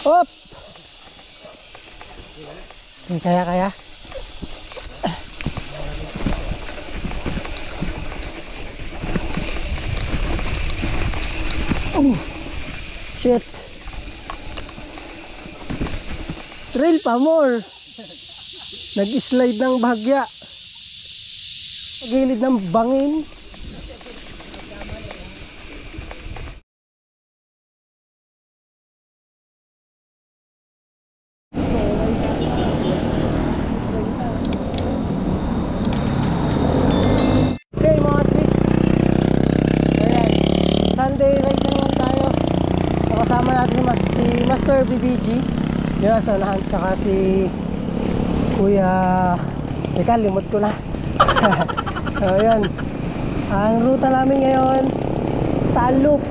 Hop! Kaya. Oh, shit. Trail pa more. Nag-slide ng bahagya. Gilid ng bangin. Okay mga trip. Ayan. Sunday ride na naman tayo. Kasama natin si Master BBG. Yun na sa unahan. Tsaka si Kuya. Teka, limot ko na. So yun. Ang ruta namin ngayon, Taal-Loop.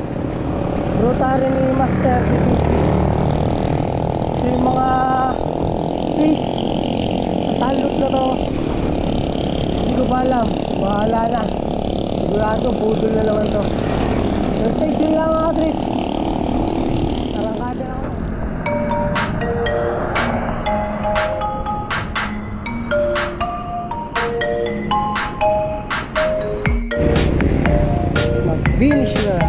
Ruta rin ni Master BBG. So yung mga fish sa Taal-Loop na to, hindi ko pa alam. Bahala na. Sigurado budol na naman to. So stay tuned lang mga trip. Tarangkada na ako. Finish na.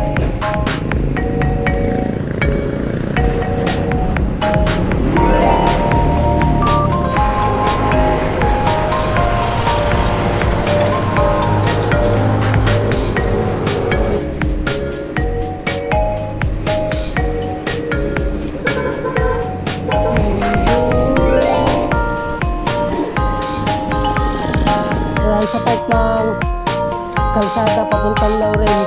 Sa part ng kalsada papuntang Laurel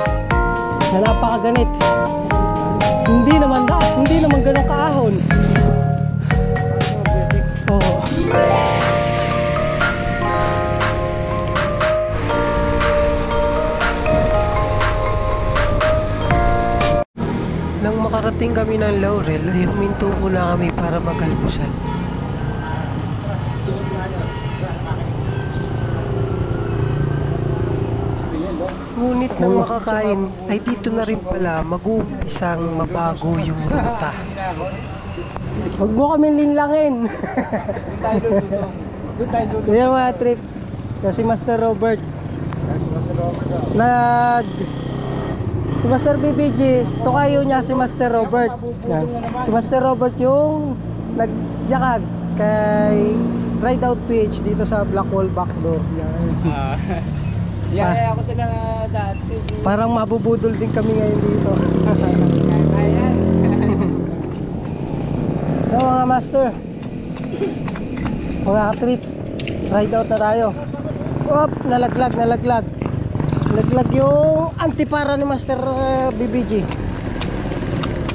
na napakaganit. Hindi naman ganun kaahon. Oo. Nang makarating kami ng Laurel ay huminto muna kami para magalmusal. Ngunit nang makakain ay dito na rin pala mag-uumpisang mabago yung ruta. Huwag mo kami linlangin. Yan mga trip. Si Master Robert. Si Master BBG, tukayo niya si Master Robert. Si Master Robert yung nagyakag kay Ride Out PH dito sa Blackwall Backdoor. Yaya ako sila dati. Parang mabubudol din kami ngayon dito. Ayan. So mga master, mga trip, ride out na tayo. Op, nalaglag. Nalaglag yung antipara ni Master BBG.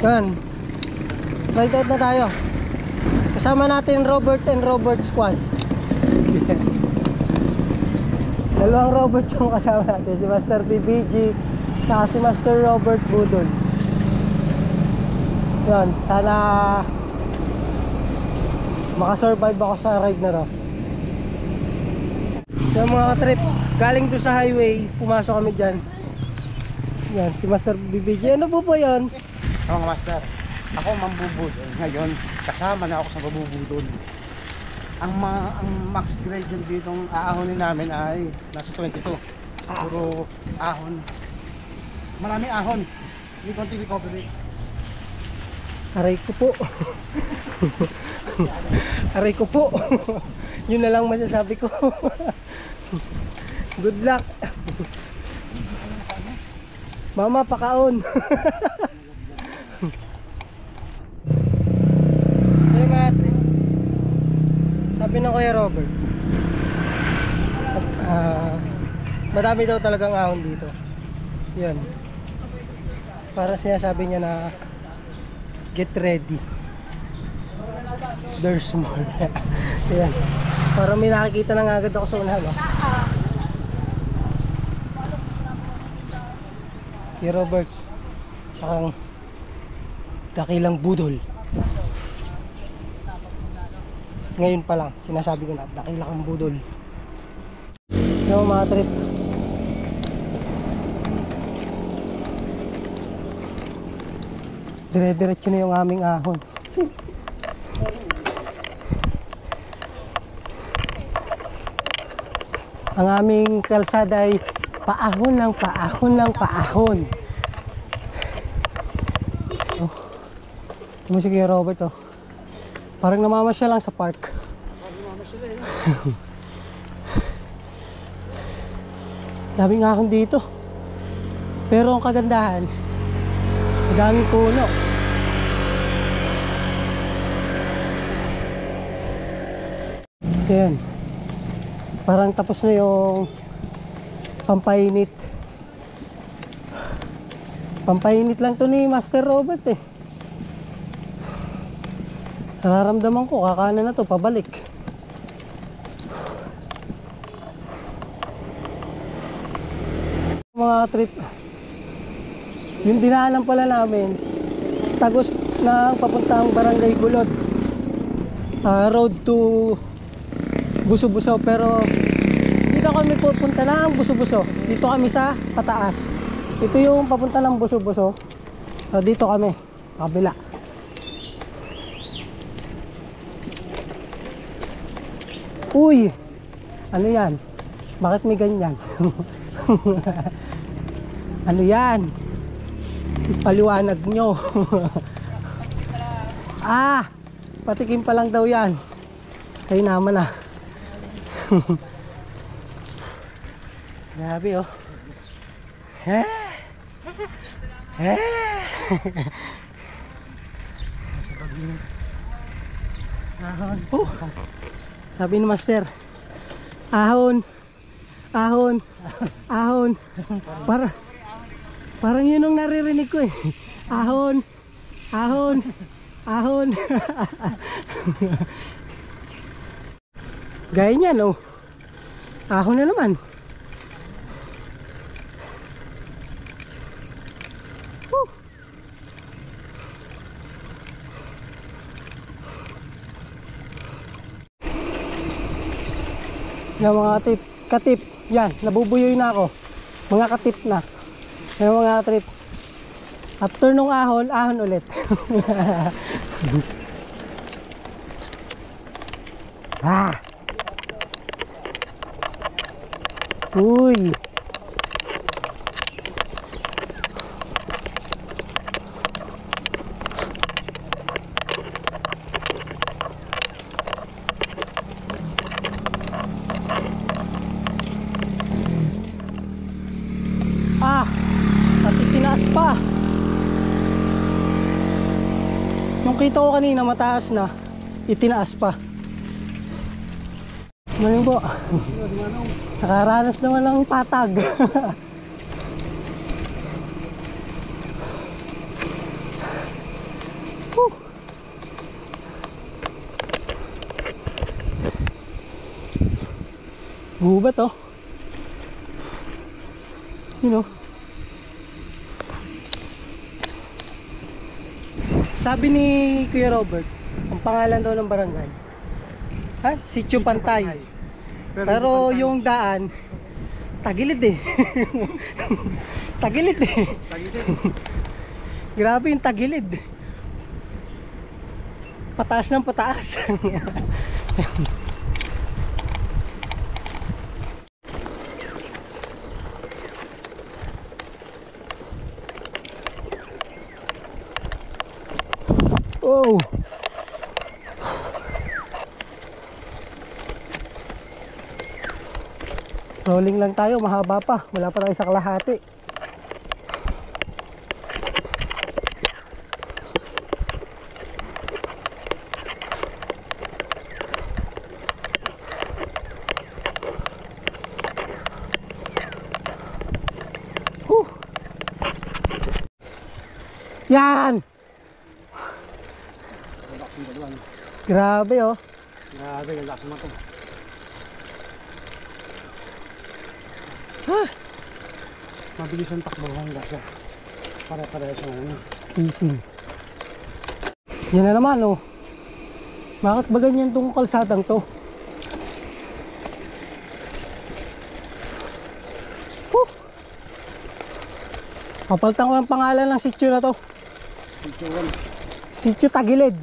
Yan. Ride out na tayo. Kasama natin Robert and Robert Squad. Dalawang Robert yung kasama natin, si Master BBG saka si Master Robert Budol. Yan, sana makasurvive ako sa ride na to. So mga trip, galing doon sa highway, pumasok kami dyan. Yan, si Master BBG. Ano po ba yan? Oo Master, ako mambubudol. Ngayon, kasama na ako sa mabubudol. Ang max gradient ditong aahonin namin ay nasa 22. Puro ahon. Maraming ahon. Hindi konti recovery. Aray ko po. Aray ko po. Yun na lang masasabi ko. Good luck. Mama, pakaon. Sabi ng Kuya Robert, madami daw talagang ahon dito. Yan. Para sinasabi niya na get ready. There's more. Yan. Para may nakikita na agad ako sa unahan. Kuya Robert, tsaka dakilang budol. Ngayon pa lang, sinasabi ko na, dakila kang budol. Yung mga trip. Dire-diretso na yung aming ahon. Ang aming kalsada ay paahon ng paahon ng paahon. Oh. Ito mo si Kuya Robert, oh. Parang namamasya lang sa park. Daming ahon dito. Pero ang kagandahan, daming puno. So yan. Parang tapos na yung pampainit. Pampainit lang to ni Master Robert eh. Nararamdaman ko kakanan na to pabalik. Mga trip, yung dinaanan pala namin tagos na papuntang Barangay Gulod, road to Buso-Buso, pero dito kami pupunta ng Buso-Buso. Dito kami sa pataas. Ito yung papunta ng Buso-Buso. Dito kami sa kabila. Uy, ano yan? Bakit may ganyan? Ano yan? Ipaliwanag nyo. Patikim pa lang daw yan. Kayo naman ah. Grabe oh. Oh. Sabi ni Master, ahon, ahon, ahon. Parang yun ang naririnig ko eh. Ahon, ahon, ahon. Gaya niyan oh. Ahon na naman. Yan mga katip, yan, nabubuyoy na ako. Mga katip na. Yan mga katip. After nung ahon, ahon ulit. Uy. Pati tinaas pa. Nung kita ko kanina mataas na, itinaas pa. Ngayon po, nakaranas naman ng patag. Gubat oh. You know. Sabi ni Kuya Robert, ang pangalan daw ng barangay, Sitio Pantay. Pero yung daan, tagilid eh. Tagilid eh. Grabe yung tagilid. Pataas ng pataas. Oh. Rolling lang tayo, mahaba pa. Wala pa tayo sa kalahati. Yan! Grabe oh. Grabe, ang lakas naman ito. Mabilis ang takbo ng gasa. Para-para sa ano. Easy. Yan na naman oh. Bakit ba ganyan tong kalsadang to? Papalitan ko ng pangalan ng sitio na to. Sitio 1. Sitio Tagilid.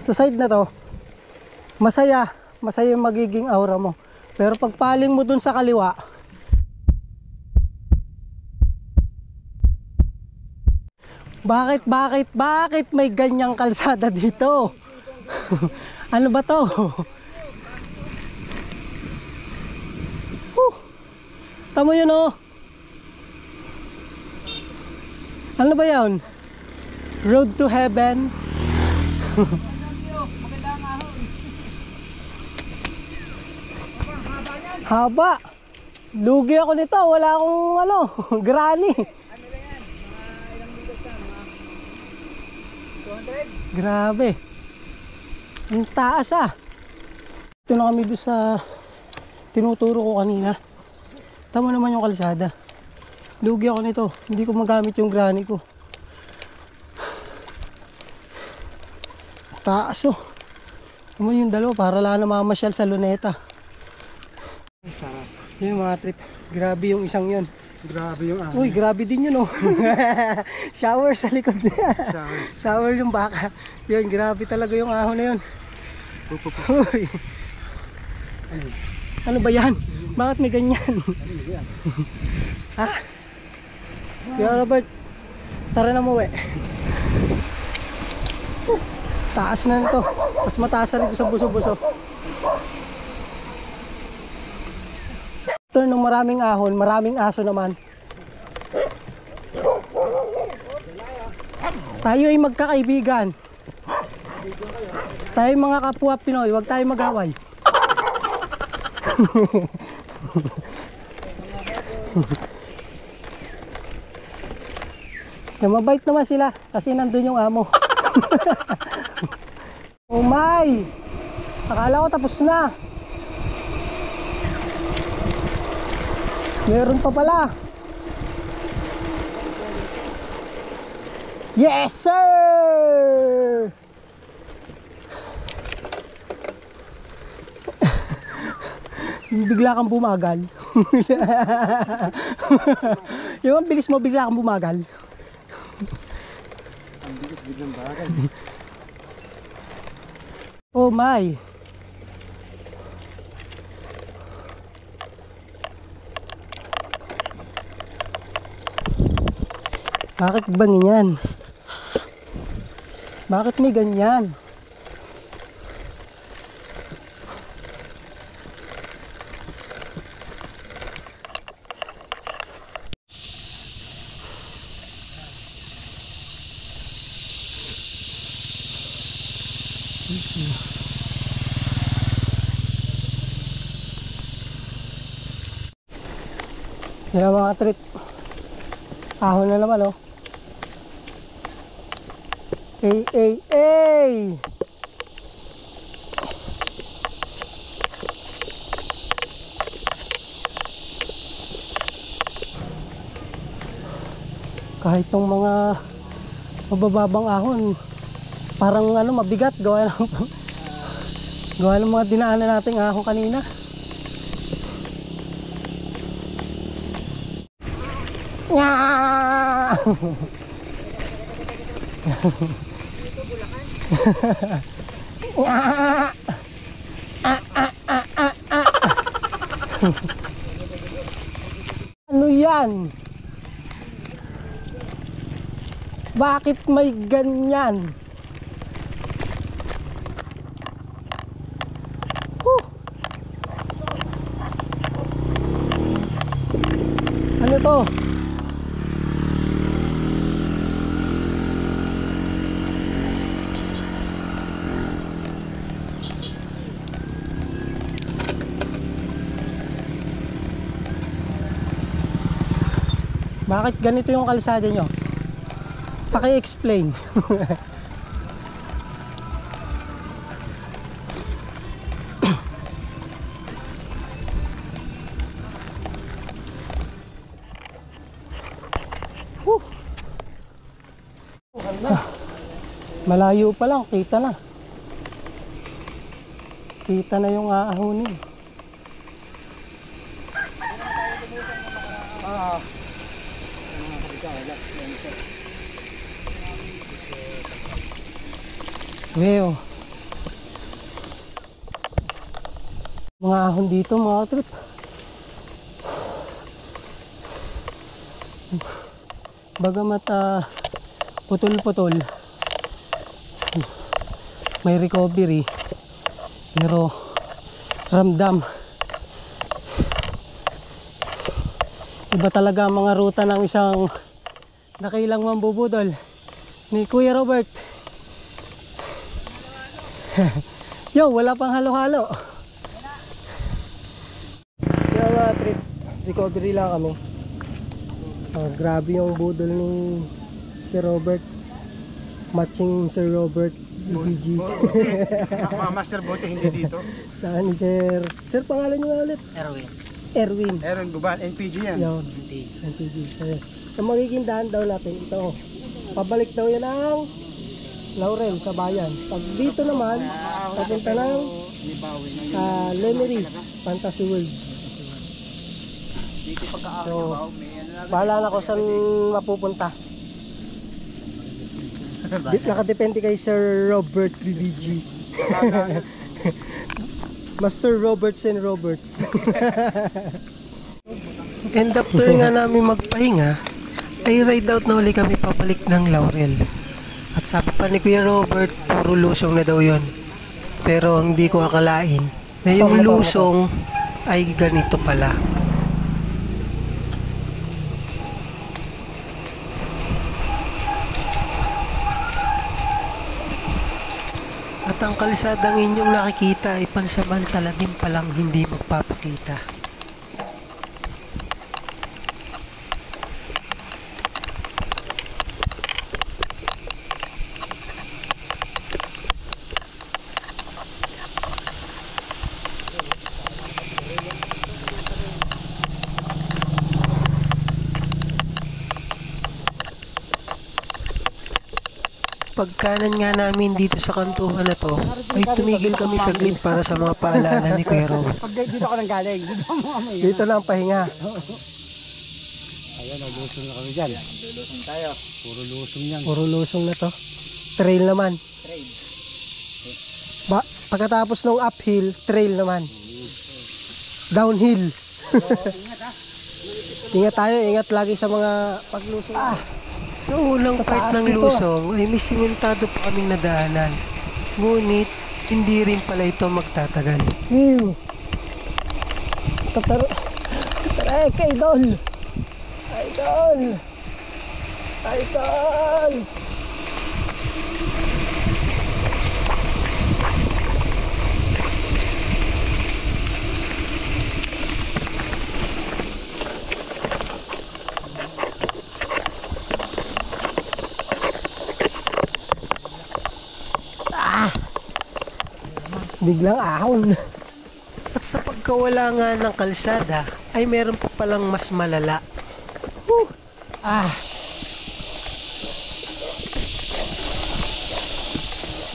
Sa side na to, masaya yung magiging aura mo. Pero pag paling mo dun sa kaliwa, bakit may ganyang kalsada dito? Ano ba to? Tamo yun oh. Ano ba yan? Road to heaven. Haba. Lugi ako nito. Wala akong granny. Grabe. Ang taas ah. Ito na kami doon sa tinuturo ko kanina. Tama naman yung kalsada. Lugi ako nito. Hindi ko magamit yung granny ko. Taas oh. Tama yung dalawa para lang namamasyal sa Luneta. Sarap. Yung mga trip. Grabe yung isang yun. Grabe yung ahon. Uy, grabe din yun oh. Shower sa likod niya. Shower yung baka. Yun, grabe talaga yung ahon na yun. Uy. Ano ba yan? Bakit may ganyan? Ha? Kaya Robert, tara na mo taas na nito. Mas mataas na nito sa buso-buso. Ito nung maraming ahon, maraming aso naman. Tayo ay magkakaibigan. Tayo mga kapwa Pinoy, huwag tayo mag-away. Mabait naman sila kasi nandun yung amo. Oh my! Akala ko tapos na. Meron pa pala. Yes sir! Bigla kang bumagal. Yung bilis mo, bigla kang bumagal. Ang bilis biglang bagal. Oh my. Bakit ba ganyan? Bakit may ganyan? Yan mga trip. Ahon na naman oh. Ay. Kahit tong mga mabababang ahon, parang mabigat gawa ng mga dinaanan nating ahon kanina. Ano yan? Bakit may ganyan? Ano to? Bakit ganito yung kalsada nyo? Paki-explain. Malayo pa lang, kita na. Kita na yung aahonin. Wow. ahon dito mga trip. Bagamat putol-putol, may recovery, pero ramdam. Iba talaga ang mga ruta ng isang nakailang mambubudol ni Kuya Robert. Yo, wala pang halo-halo. Kaya mga trip, recovery lang kami. Grabe yung budol ni Sir Robert. Matching Sir Robert BBG. Mga master bote hindi dito. Saan ni Sir? Sir, pangalan nyo nga ulit? Erwin. Aaron Guban, NPG yan. Yun, NPG. Ang magiging daan daw natin, ito. Pabalik daw yan ang Laurel sa bayan. Pag dito naman, papunta ng Lemery, Fantasy World. So, bahala na ko saan mapupunta. Nakadepende kay Sir Robert BBG. Master Robertson Robert. And after nga namin magpahinga, ay ride out na uli kami papalik ng Laurel. At sabi pa ni Kuya Robert, puro lusong na daw yun. Pero hindi ko akalain na yung lusong ay ganito pala. At ang kalsadang inyong nakikita ay pansamantala din palang hindi magpapakita. Pagkanan nga namin dito sa kantuhan na to, ay tumigil kami saglit para sa mga paalala ni Kuya Robert. Pag dito ako nang galing, Dito lang pahinga. Ayan, lusong na kami dyan. Lusong tayo. Puro lusong yan. Puro lusong na to. Trail naman. Pagkatapos ng uphill, trail naman. Downhill. Ingat tayo, ingat lagi sa mga paglusong. Sa unang part ng lusong ay may simentado pa kaming nadaanan. Ngunit hindi rin pala ito magtatagal. Taray, idol! Idol! Idol! Biglang ahon. At sa pagkawala nga ng kalsada ay meron pa palang mas malala.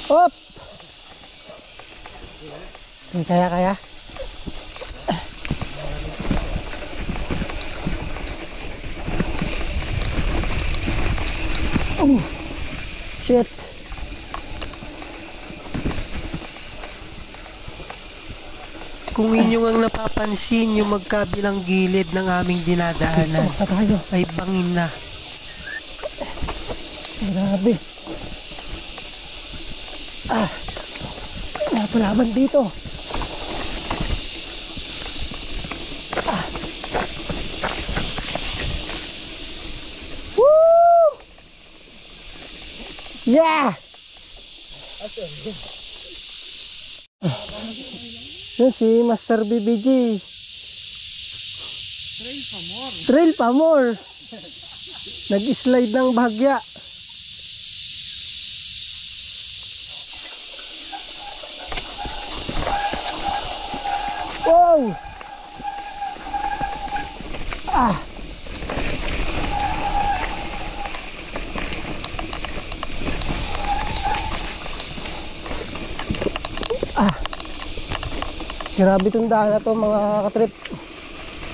Hop! Kaya. Shit. Kung inyong ang napapansin, yung magkabilang gilid ng aming dinadaanan ay bangin na. Grabe. Napalaban dito. Woo! Yeah! Yun si Master BBG. Trail pa more. Nag-slide ng bahagya. Wow! Grabe itong daan na to mga katrip.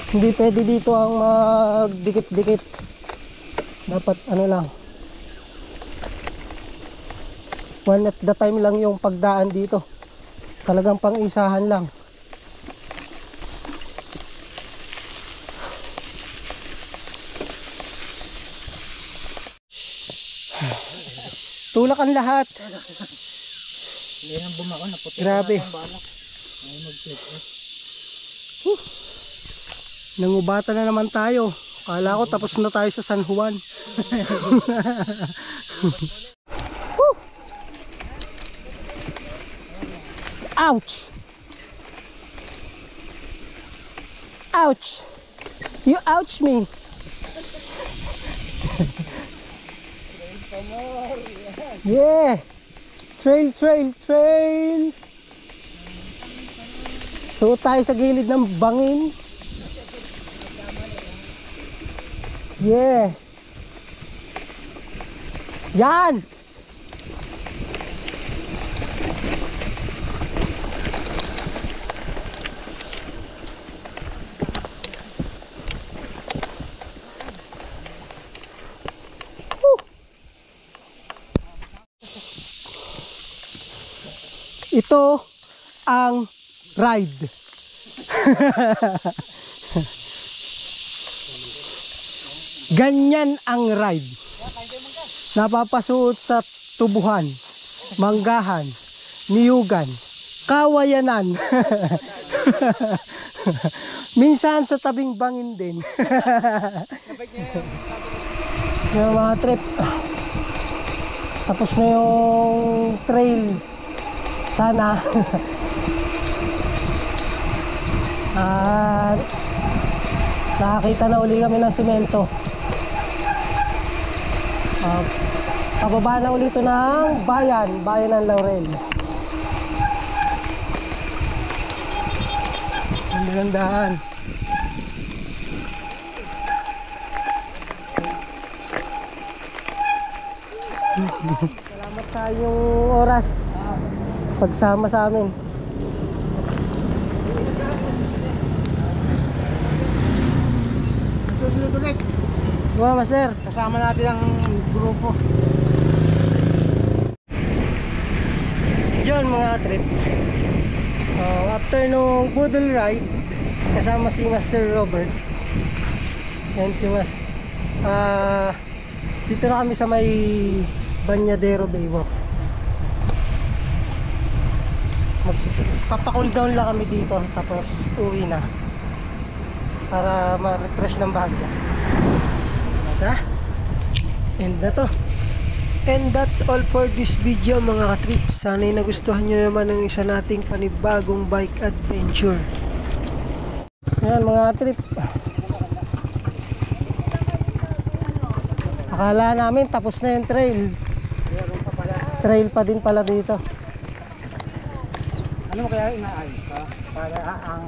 Hindi pwede dito ang magdikit-dikit. Dapat ano lang, one at the time lang yung pagdaan dito. Talagang pang-isahan lang. Tulak ang lahat. Hindi nang bumako, naputi. Grabe. Nangubata na naman tayo. Kala ko tapos na tayo sa San Juan. Woo! Ouch! Ouch! You ouch me! Yeah! Trail, trail, trail! So tayo sa gilid ng bangin. Yeah! Yan! Ito ang ride. Ganyan ang ride. Napapasuot sa tubuhan, manggahan, niyugan, kawayanan. Minsan sa tabing bangin din. Yung mga trip. Tapos na yung trail. Sana. At nakakita na uli kami ng simento. Pababa na uli ito ng bayan ng Laurel. Ang magandaan. Salamat sa iyong oras pagsama sa amin. Susunod ulit. Wow, master. Kasama natin ang grupo. Yun mga trip. After nung Boodle ride, kasama si Master Robert. Yan si Mas. Dito na kami sa may Banyadero Baywalk. Magpapa-cool down lang kami dito, tapos uwi na para ma-refresh ng baga. And na to. And that's all for this video mga katrip. Sana'y nagustuhan nyo naman ng isa nating panibagong bike adventure. Ayan mga katrip. Akala namin tapos na yung trail. Trail pa din pala dito. Ano mo kaya inaayos ka? Para ang